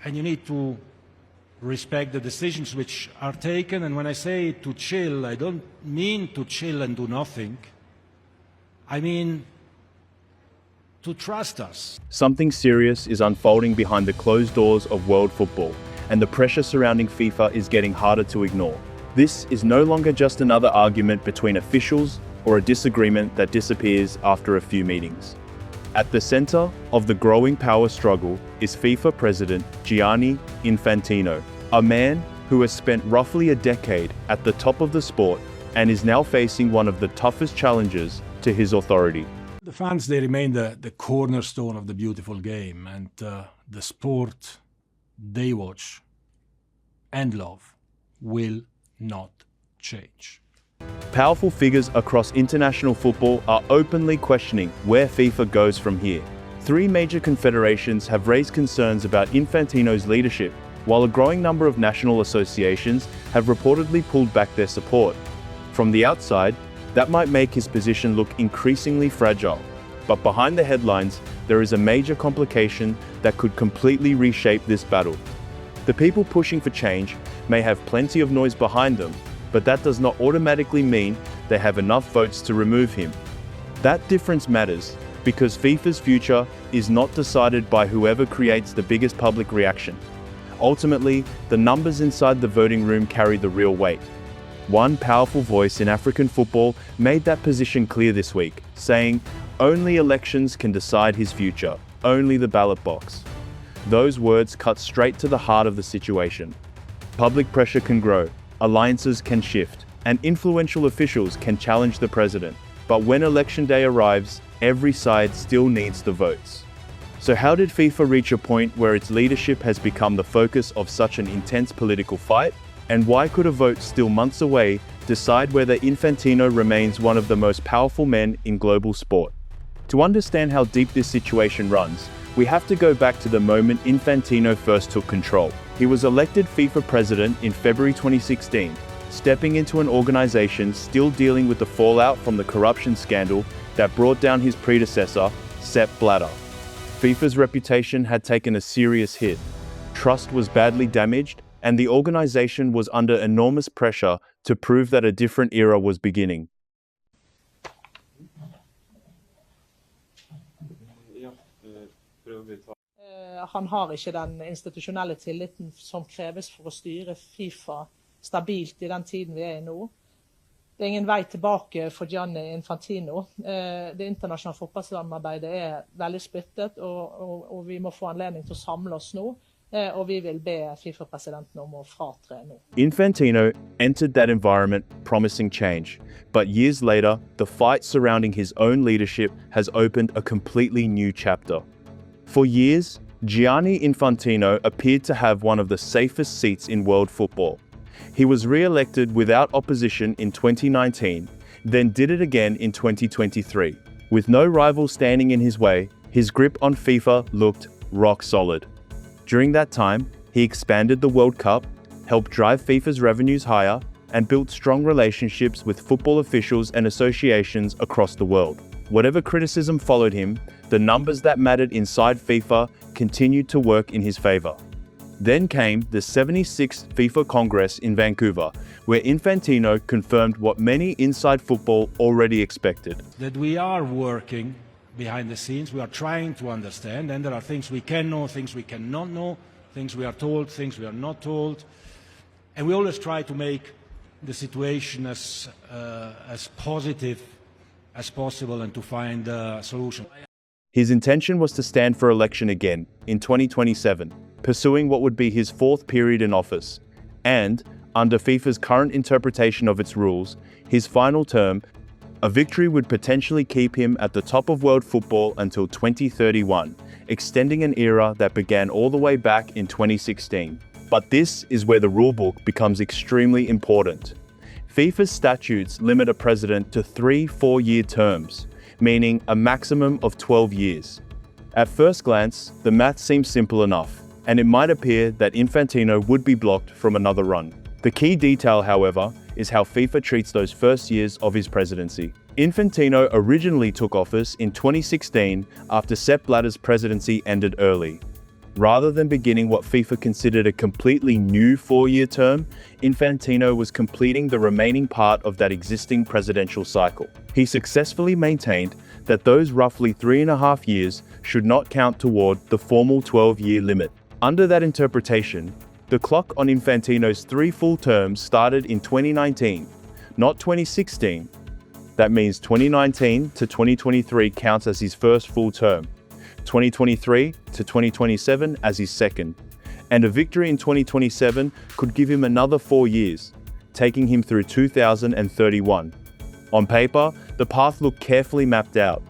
and you need to respect the decisions which are taken. And when I say to chill, I don't mean to chill and do nothing. I mean to trust us. Something serious is unfolding behind the closed doors of world football, and the pressure surrounding FIFA is getting harder to ignore. This is no longer just another argument between officials or a disagreement that disappears after a few meetings. At the center of the growing power struggle is FIFA President Gianni Infantino, a man who has spent roughly a decade at the top of the sport and is now facing one of the toughest challenges to his authority. The fans, they remain the cornerstone of the beautiful game, and the sport they watch and love will not change. Powerful figures across international football are openly questioning where FIFA goes from here. Three major confederations have raised concerns about Infantino's leadership, while a growing number of national associations have reportedly pulled back their support. From the outside, that might make his position look increasingly fragile. But behind the headlines, there is a major complication that could completely reshape this battle. The people pushing for change may have plenty of noise behind them, but that does not automatically mean they have enough votes to remove him. That difference matters because FIFA's future is not decided by whoever creates the biggest public reaction. Ultimately, the numbers inside the voting room carry the real weight. One powerful voice in African football made that position clear this week, saying, "Only elections can decide his future, only the ballot box." Those words cut straight to the heart of the situation. Public pressure can grow, alliances can shift, and influential officials can challenge the president. But when election day arrives, every side still needs the votes. So how did FIFA reach a point where its leadership has become the focus of such an intense political fight? And why could a vote still months away decide whether Infantino remains one of the most powerful men in global sport? To understand how deep this situation runs, we have to go back to the moment Infantino first took control. He was elected FIFA president in February 2016, stepping into an organization still dealing with the fallout from the corruption scandal that brought down his predecessor, Sepp Blatter. FIFA's reputation had taken a serious hit. Trust was badly damaged, and the organization was under enormous pressure to prove that a different era was beginning. Han har ikke den institusjonelle tilliten som kreves for å styre FIFA stabilt i den tiden vi er i nå. Det er ingen vei tilbake for Gianni Infantino. Det internasjonale fotballsamarbeidet er veldig splittet, og vi må få anledning til å samle oss nå. Og vi vil be FIFA-presidenten om å fratre nå. Infantino entered that environment promising change, but years later, the fight surrounding his own leadership has opened a completely new chapter. For years, Gianni Infantino appeared to have one of the safest seats in world football. He was re-elected without opposition in 2019, then did it again in 2023. With no rival standing in his way, his grip on FIFA looked rock solid. During that time, he expanded the World Cup, helped drive FIFA's revenues higher, and built strong relationships with football officials and associations across the world. Whatever criticism followed him, the numbers that mattered inside FIFA continued to work in his favor. Then came the 76th FIFA Congress in Vancouver, where Infantino confirmed what many inside football already expected. That we are working behind the scenes, we are trying to understand, and there are things we can know, things we cannot know, things we are told, things we are not told. And we always try to make the situation as positive as possible and to find a solution. His intention was to stand for election again in 2027, pursuing what would be his fourth period in office. And, under FIFA's current interpretation of its rules, his final term, a victory would potentially keep him at the top of world football until 2031, extending an era that began all the way back in 2016. But this is where the rulebook becomes extremely important. FIFA's statutes limit a president to 3 4-year terms, meaning a maximum of 12 years. At first glance, the math seems simple enough, and it might appear that Infantino would be blocked from another run. The key detail, however, is how FIFA treats those first years of his presidency. Infantino originally took office in 2016 after Sepp Blatter's presidency ended early. Rather than beginning what FIFA considered a completely new 4-year term, Infantino was completing the remaining part of that existing presidential cycle. He successfully maintained that those roughly 3.5 years should not count toward the formal 12-year limit. Under that interpretation, the clock on Infantino's 3 full terms started in 2019, not 2016. That means 2019 to 2023 counts as his first full term, 2023 to 2027 as his second, and a victory in 2027 could give him another 4 years, taking him through 2031. On paper, the path looked carefully mapped out.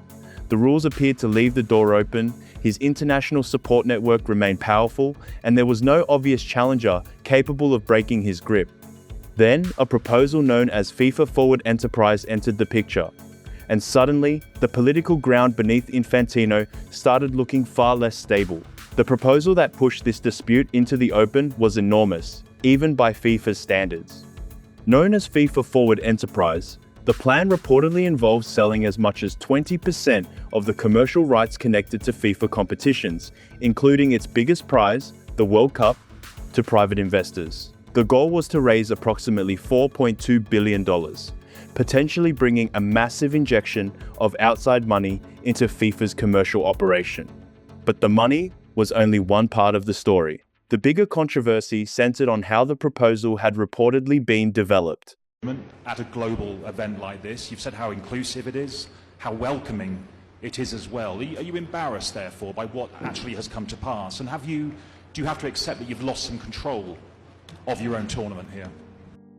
The rules appeared to leave the door open, his international support network remained powerful, and there was no obvious challenger capable of breaking his grip. Then, a proposal known as FIFA Forward enterprise entered the picture. And suddenly, the political ground beneath Infantino started looking far less stable. The proposal that pushed this dispute into the open was enormous, even by FIFA's standards. Known as FIFA Forward Enterprise, the plan reportedly involves selling as much as 20% of the commercial rights connected to FIFA competitions, including its biggest prize, the World Cup, to private investors. The goal was to raise approximately $4.2 billion, potentially bringing a massive injection of outside money into FIFA's commercial operation. But the money was only one part of the story. The bigger controversy centered on how the proposal had reportedly been developed. At a global event like this, you've said how inclusive it is, how welcoming it is as well. Are you embarrassed, therefore, by what actually has come to pass? And do you have to accept that you've lost some control of your own tournament here?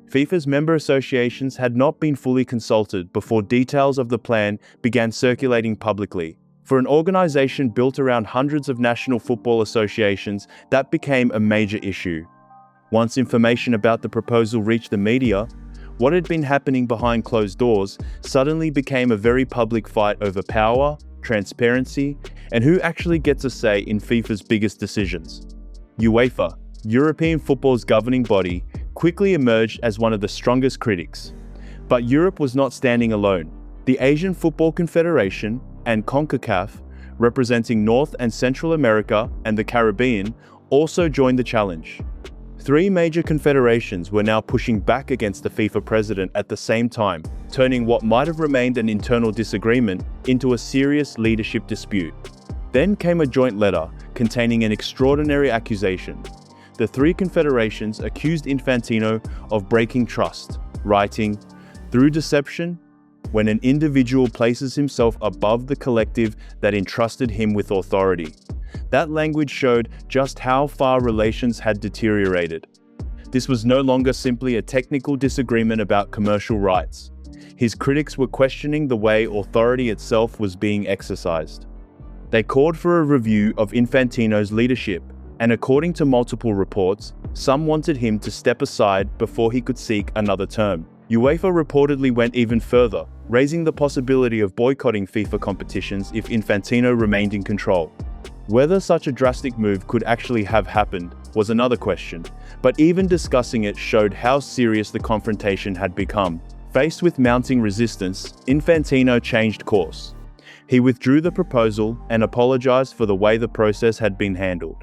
FIFA's member associations had not been fully consulted before details of the plan began circulating publicly. For an organization built around hundreds of national football associations, that became a major issue. Once information about the proposal reached the media, what had been happening behind closed doors suddenly became a very public fight over power, transparency, and who actually gets a say in FIFA's biggest decisions. UEFA, European football's governing body, quickly emerged as one of the strongest critics. But Europe was not standing alone. The Asian Football Confederation and CONCACAF, representing North and Central America and the Caribbean, also joined the challenge. 3 major confederations were now pushing back against the FIFA president at the same time, turning what might have remained an internal disagreement into a serious leadership dispute. Then came a joint letter containing an extraordinary accusation. The 3 confederations accused Infantino of breaking trust, writing, "Through deception, when an individual places himself above the collective that entrusted him with authority." That language showed just how far relations had deteriorated. This was no longer simply a technical disagreement about commercial rights. His critics were questioning the way authority itself was being exercised. They called for a review of Infantino's leadership, and according to multiple reports, some wanted him to step aside before he could seek another term. UEFA reportedly went even further, raising the possibility of boycotting FIFA competitions if Infantino remained in control. Whether such a drastic move could actually have happened was another question, but even discussing it showed how serious the confrontation had become. Faced with mounting resistance, Infantino changed course. He withdrew the proposal and apologized for the way the process had been handled.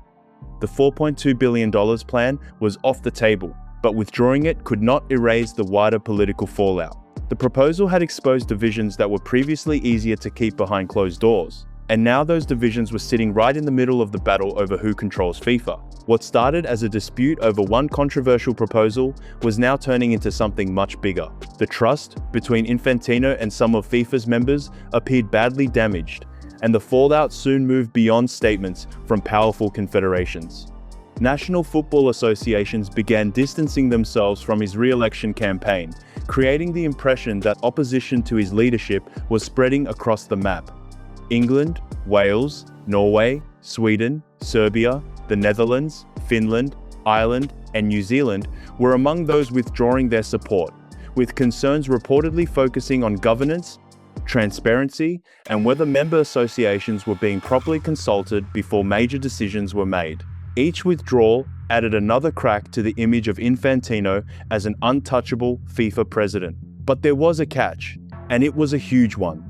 The $4.2 billion plan was off the table, but withdrawing it could not erase the wider political fallout. The proposal had exposed divisions that were previously easier to keep behind closed doors, and now those divisions were sitting right in the middle of the battle over who controls FIFA. What started as a dispute over one controversial proposal was now turning into something much bigger. The trust between Infantino and some of FIFA's members appeared badly damaged, and the fallout soon moved beyond statements from powerful confederations. National football associations began distancing themselves from his re-election campaign, creating the impression that opposition to his leadership was spreading across the map. England, Wales, Norway, Sweden, Serbia, the Netherlands, Finland, Ireland, and New Zealand were among those withdrawing their support, with concerns reportedly focusing on governance, transparency, and whether member associations were being properly consulted before major decisions were made. Each withdrawal added another crack to the image of Infantino as an untouchable FIFA president. But there was a catch, and it was a huge one.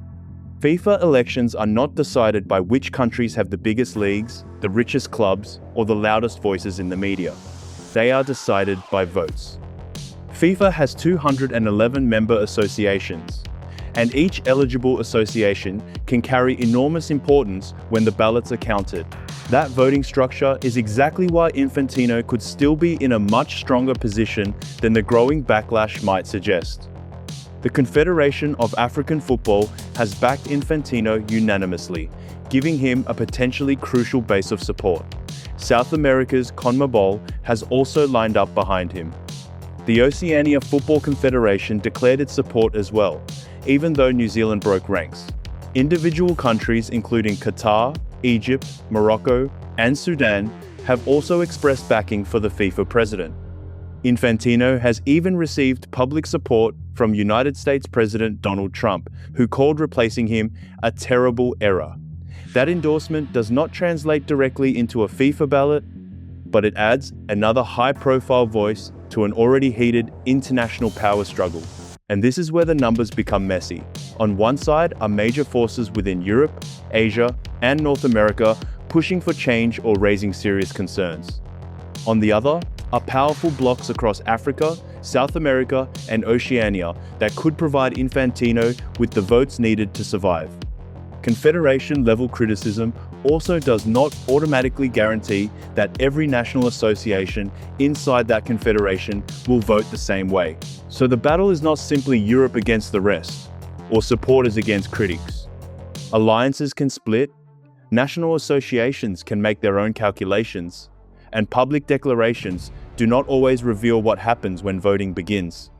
FIFA elections are not decided by which countries have the biggest leagues, the richest clubs, or the loudest voices in the media. They are decided by votes. FIFA has 211 member associations, and each eligible association can carry enormous importance when the ballots are counted. That voting structure is exactly why Infantino could still be in a much stronger position than the growing backlash might suggest. The Confederation of African Football has backed Infantino unanimously, giving him a potentially crucial base of support. South America's CONMEBOL has also lined up behind him. The Oceania Football Confederation declared its support as well, even though New Zealand broke ranks. Individual countries including Qatar, Egypt, Morocco, and Sudan have also expressed backing for the FIFA president. Infantino has even received public support from United States President Donald Trump, who called replacing him a terrible error. That endorsement does not translate directly into a FIFA ballot, but it adds another high-profile voice to an already heated international power struggle. And this is where the numbers become messy. On one side are major forces within Europe, Asia, and North America pushing for change or raising serious concerns. On the other are powerful blocs across Africa, South America, and Oceania that could provide Infantino with the votes needed to survive. Confederation-level criticism also does not automatically guarantee that every national association inside that confederation will vote the same way. So the battle is not simply Europe against the rest, or supporters against critics. Alliances can split, national associations can make their own calculations, and public declarations do not always reveal what happens when voting begins.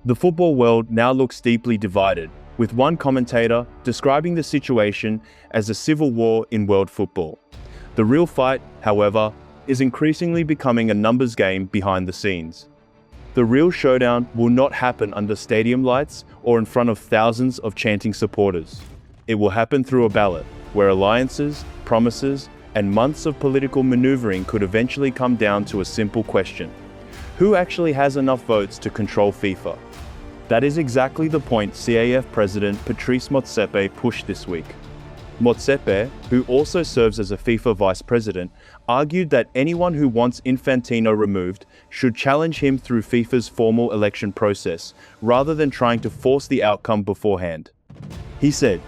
The football world now looks deeply divided, with one commentator describing the situation as a civil war in world football. The real fight, however, is increasingly becoming a numbers game behind the scenes. The real showdown will not happen under stadium lights or in front of thousands of chanting supporters. It will happen through a ballot, where alliances, promises, and months of political maneuvering could eventually come down to a simple question: who actually has enough votes to control FIFA? That is exactly the point CAF President Patrice Motsepe pushed this week. Motsepe, who also serves as a FIFA Vice President, argued that anyone who wants Infantino removed should challenge him through FIFA's formal election process, rather than trying to force the outcome beforehand. He said,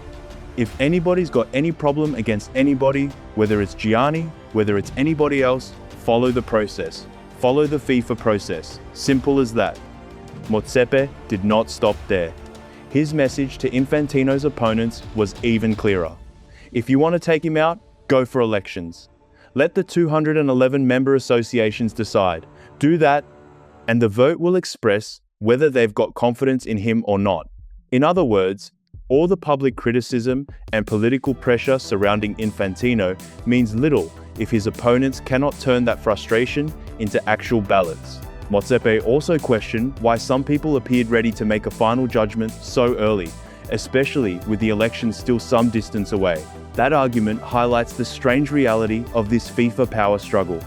"If anybody's got any problem against anybody, whether it's Gianni, whether it's anybody else, follow the process. Follow the FIFA process. Simple as that." Motsepe did not stop there. His message to Infantino's opponents was even clearer. If you want to take him out, go for elections. Let the 211 member associations decide. Do that, and the vote will express whether they've got confidence in him or not. In other words, all the public criticism and political pressure surrounding Infantino means little if his opponents cannot turn that frustration into actual ballots. Motsepe also questioned why some people appeared ready to make a final judgment so early, especially with the election still some distance away. That argument highlights the strange reality of this FIFA power struggle.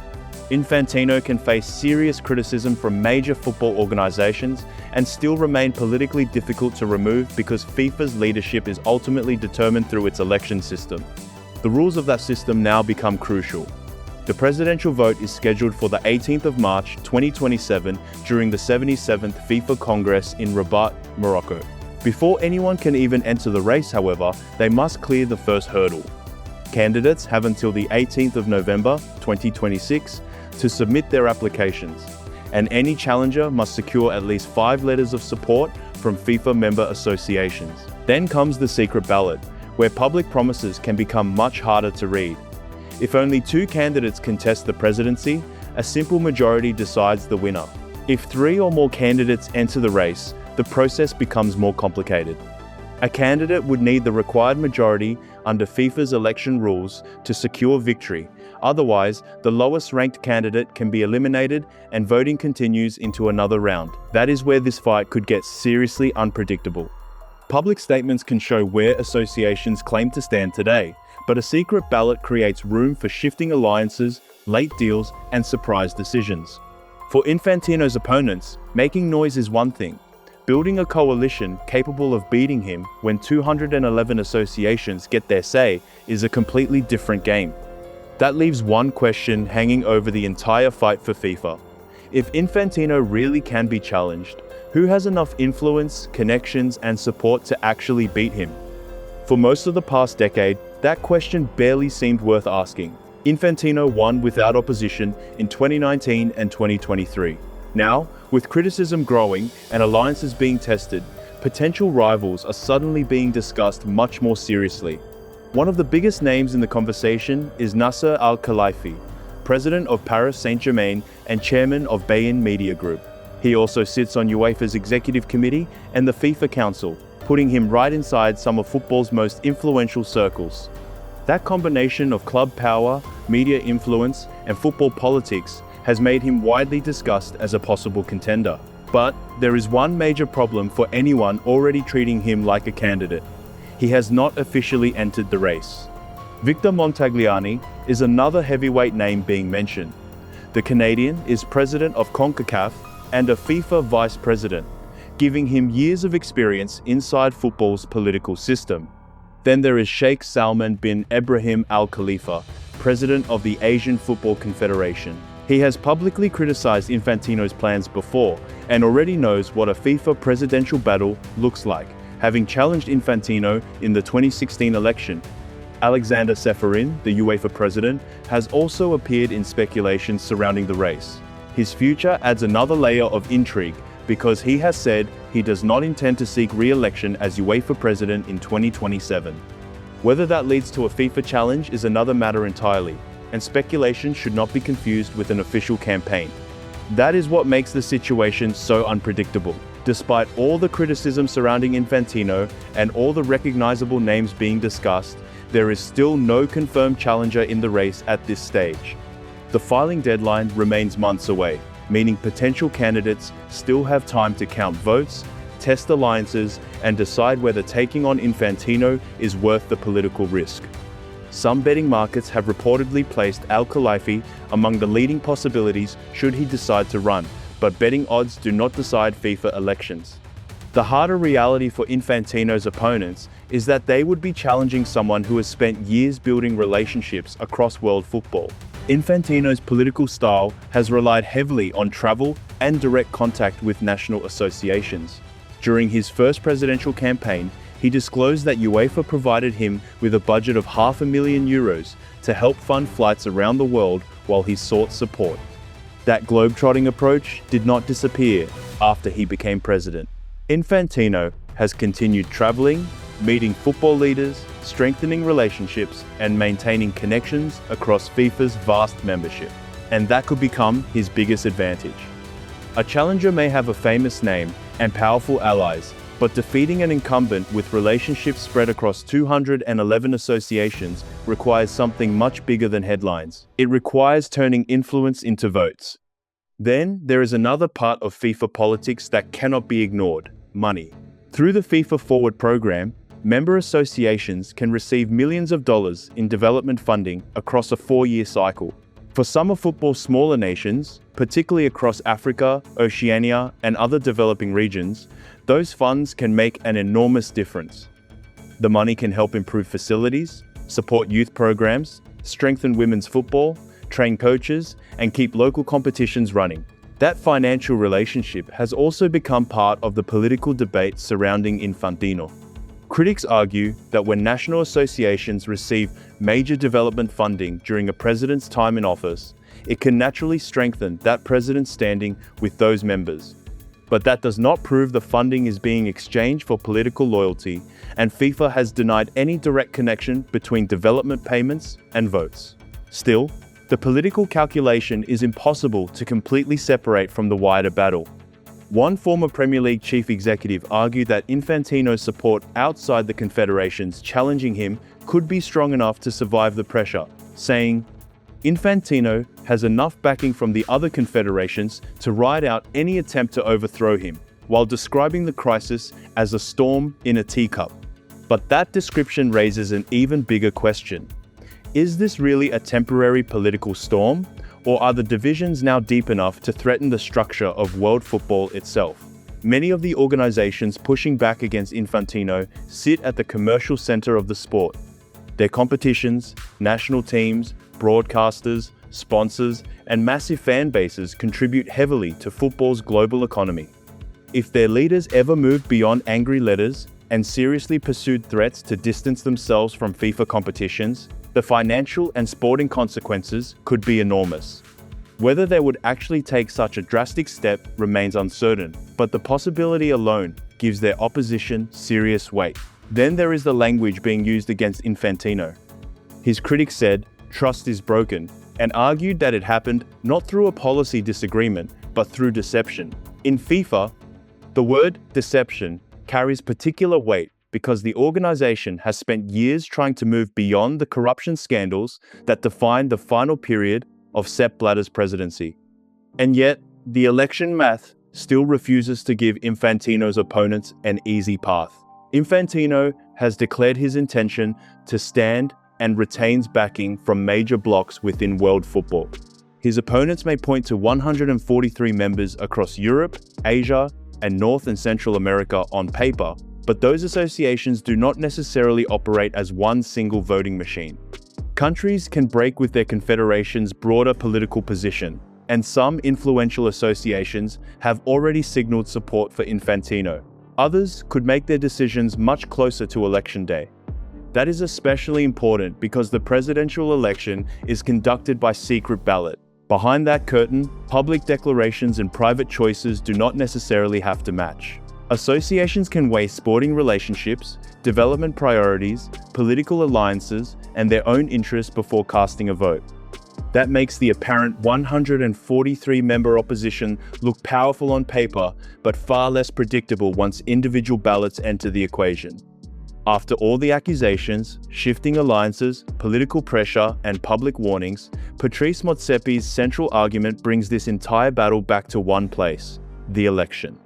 Infantino can face serious criticism from major football organizations and still remain politically difficult to remove because FIFA's leadership is ultimately determined through its election system. The rules of that system now become crucial. The presidential vote is scheduled for the 18th of March 2027 during the 77th FIFA Congress in Rabat, Morocco. Before anyone can even enter the race, however, they must clear the first hurdle. Candidates have until the 18th of November 2026 to submit their applications, and any challenger must secure at least 5 letters of support from FIFA member associations. Then comes the secret ballot, where public promises can become much harder to read. If only 2 candidates contest the presidency, a simple majority decides the winner. If 3 or more candidates enter the race, the process becomes more complicated. A candidate would need the required majority under FIFA's election rules to secure victory. Otherwise, the lowest ranked candidate can be eliminated and voting continues into another round. That is where this fight could get seriously unpredictable. Public statements can show where associations claim to stand today, but a secret ballot creates room for shifting alliances, late deals, and surprise decisions. For Infantino's opponents, making noise is one thing. Building a coalition capable of beating him when 211 associations get their say is a completely different game. That leaves one question hanging over the entire fight for FIFA. If Infantino really can be challenged, who has enough influence, connections, and support to actually beat him? For most of the past decade, that question barely seemed worth asking. Infantino won without opposition in 2019 and 2023. Now, with criticism growing and alliances being tested, potential rivals are suddenly being discussed much more seriously. One of the biggest names in the conversation is Nasser Al-Khelaifi, president of Paris Saint-Germain and chairman of Bein Media Group. He also sits on UEFA's executive committee and the FIFA Council, putting him right inside some of football's most influential circles. That combination of club power, media influence, and football politics has made him widely discussed as a possible contender. But there is one major problem for anyone already treating him like a candidate. He has not officially entered the race. Victor Montagliani is another heavyweight name being mentioned. The Canadian is president of CONCACAF and a FIFA vice president, giving him years of experience inside football's political system. Then there is Sheikh Salman bin Ibrahim Al Khalifa, president of the Asian Football Confederation. He has publicly criticized Infantino's plans before and already knows what a FIFA presidential battle looks like, having challenged Infantino in the 2016 election. Alexander Ceferin, the UEFA president, has also appeared in speculations surrounding the race. His future adds another layer of intrigue because he has said he does not intend to seek re-election as UEFA president in 2027. Whether that leads to a FIFA challenge is another matter entirely, and speculation should not be confused with an official campaign. That is what makes the situation so unpredictable. Despite all the criticism surrounding Infantino and all the recognizable names being discussed, there is still no confirmed challenger in the race at this stage. The filing deadline remains months away, meaning potential candidates still have time to count votes, test alliances, and decide whether taking on Infantino is worth the political risk. Some betting markets have reportedly placed Al-Khelaifi among the leading possibilities should he decide to run, but betting odds do not decide FIFA elections. The harder reality for Infantino's opponents is that they would be challenging someone who has spent years building relationships across world football. Infantino's political style has relied heavily on travel and direct contact with national associations. During his first presidential campaign, he disclosed that UEFA provided him with a budget of €500,000 to help fund flights around the world while he sought support. That globetrotting approach did not disappear after he became president. Infantino has continued traveling, meeting football leaders, strengthening relationships, and maintaining connections across FIFA's vast membership. And that could become his biggest advantage. A challenger may have a famous name and powerful allies, but defeating an incumbent with relationships spread across 211 associations requires something much bigger than headlines. It requires turning influence into votes. Then there is another part of FIFA politics that cannot be ignored: money. Through the FIFA Forward program, member associations can receive millions of dollars in development funding across a 4-year cycle. For some of football's smaller nations, particularly across Africa, Oceania, and other developing regions, those funds can make an enormous difference. The money can help improve facilities, support youth programs, strengthen women's football, train coaches, and keep local competitions running. That financial relationship has also become part of the political debate surrounding Infantino. Critics argue that when national associations receive major development funding during a president's time in office, it can naturally strengthen that president's standing with those members. But that does not prove the funding is being exchanged for political loyalty, and FIFA has denied any direct connection between development payments and votes. Still, the political calculation is impossible to completely separate from the wider battle. One former Premier League chief executive argued that Infantino's support outside the confederations challenging him could be strong enough to survive the pressure, saying, "Infantino has enough backing from the other confederations to ride out any attempt to overthrow him," while describing the crisis as a storm in a teacup. But that description raises an even bigger question. Is this really a temporary political storm, or are the divisions now deep enough to threaten the structure of world football itself? Many of the organizations pushing back against Infantino sit at the commercial center of the sport. Their competitions, national teams, broadcasters, sponsors, and massive fan bases contribute heavily to football's global economy. If their leaders ever moved beyond angry letters and seriously pursued threats to distance themselves from FIFA competitions, the financial and sporting consequences could be enormous. Whether they would actually take such a drastic step remains uncertain, but the possibility alone gives their opposition serious weight. Then there is the language being used against Infantino. His critics said, "Trust is broken," and argued that it happened not through a policy disagreement, but through deception. In FIFA, the word deception carries particular weight because the organization has spent years trying to move beyond the corruption scandals that defined the final period of Sepp Blatter's presidency. And yet, the election math still refuses to give Infantino's opponents an easy path. Infantino has declared his intention to stand and retains backing from major blocs within world football. His opponents may point to 143 members across Europe, Asia, and North and Central America on paper, but those associations do not necessarily operate as one single voting machine. Countries can break with their confederation's broader political position, and some influential associations have already signaled support for Infantino. Others could make their decisions much closer to election day. That is especially important because the presidential election is conducted by secret ballot. Behind that curtain, public declarations and private choices do not necessarily have to match. Associations can weigh sporting relationships, development priorities, political alliances, and their own interests before casting a vote. That makes the apparent 143-member opposition look powerful on paper, but far less predictable once individual ballots enter the equation. After all the accusations, shifting alliances, political pressure, and public warnings, Patrice Motsepi's central argument brings this entire battle back to one place: the election.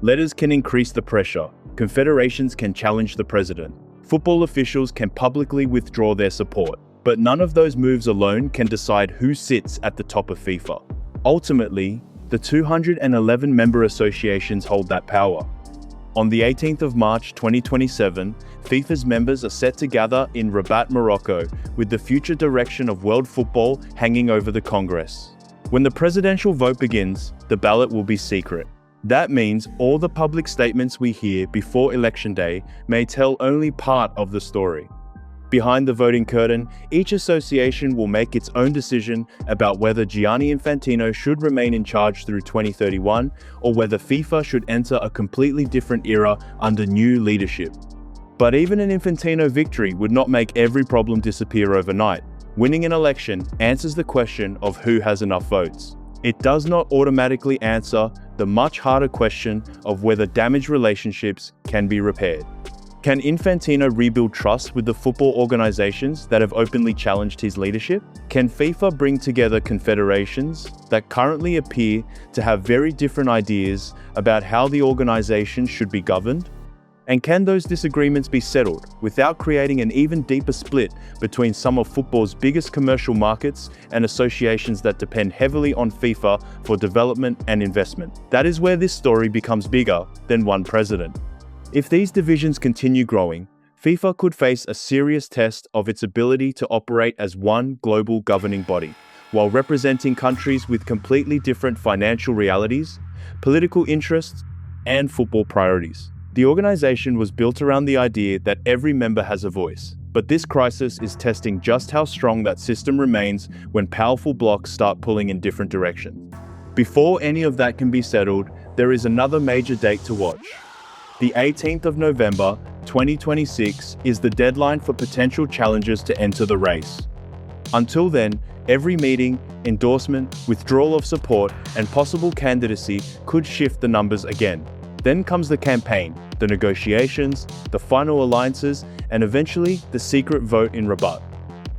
Letters can increase the pressure, confederations can challenge the president, football officials can publicly withdraw their support, but none of those moves alone can decide who sits at the top of FIFA. Ultimately, the 211 member associations hold that power. On the 18th of March 2027, FIFA's members are set to gather in Rabat, Morocco, with the future direction of world football hanging over the Congress. When the presidential vote begins, the ballot will be secret. That means all the public statements we hear before Election Day may tell only part of the story. Behind the voting curtain, each association will make its own decision about whether Gianni Infantino should remain in charge through 2031 or whether FIFA should enter a completely different era under new leadership. But even an Infantino victory would not make every problem disappear overnight. Winning an election answers the question of who has enough votes. It does not automatically answer the much harder question of whether damaged relationships can be repaired. Can Infantino rebuild trust with the football organizations that have openly challenged his leadership? Can FIFA bring together confederations that currently appear to have very different ideas about how the organization should be governed? And can those disagreements be settled without creating an even deeper split between some of football's biggest commercial markets and associations that depend heavily on FIFA for development and investment? That is where this story becomes bigger than one president. If these divisions continue growing, FIFA could face a serious test of its ability to operate as one global governing body, while representing countries with completely different financial realities, political interests, and football priorities. The organization was built around the idea that every member has a voice, but this crisis is testing just how strong that system remains when powerful blocs start pulling in different directions. Before any of that can be settled, there is another major date to watch. The 18th of November, 2026 is the deadline for potential challengers to enter the race. Until then, every meeting, endorsement, withdrawal of support, and possible candidacy could shift the numbers again. Then comes the campaign, the negotiations, the final alliances, and eventually the secret vote in Rabat.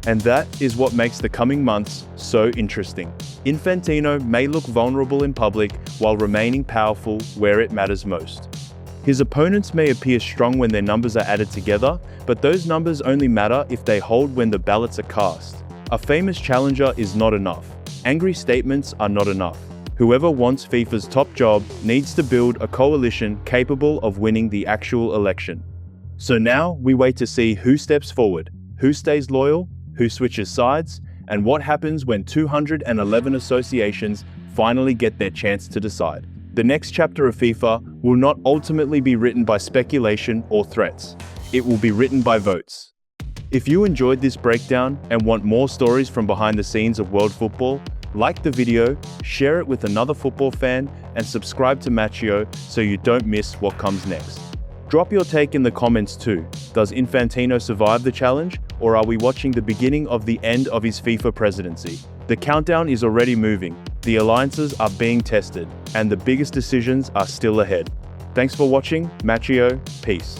And that is what makes the coming months so interesting. Infantino may look vulnerable in public while remaining powerful where it matters most. His opponents may appear strong when their numbers are added together, but those numbers only matter if they hold when the ballots are cast. A famous challenger is not enough. Angry statements are not enough. Whoever wants FIFA's top job needs to build a coalition capable of winning the actual election. So now we wait to see who steps forward, who stays loyal, who switches sides, and what happens when 211 associations finally get their chance to decide. The next chapter of FIFA will not ultimately be written by speculation or threats. It will be written by votes. If you enjoyed this breakdown and want more stories from behind the scenes of world football, like the video, share it with another football fan, and subscribe to Matchio so you don't miss what comes next. Drop your take in the comments too. Does Infantino survive the challenge, or are we watching the beginning of the end of his FIFA presidency? The countdown is already moving, the alliances are being tested, and the biggest decisions are still ahead. Thanks for watching, Matchio, peace.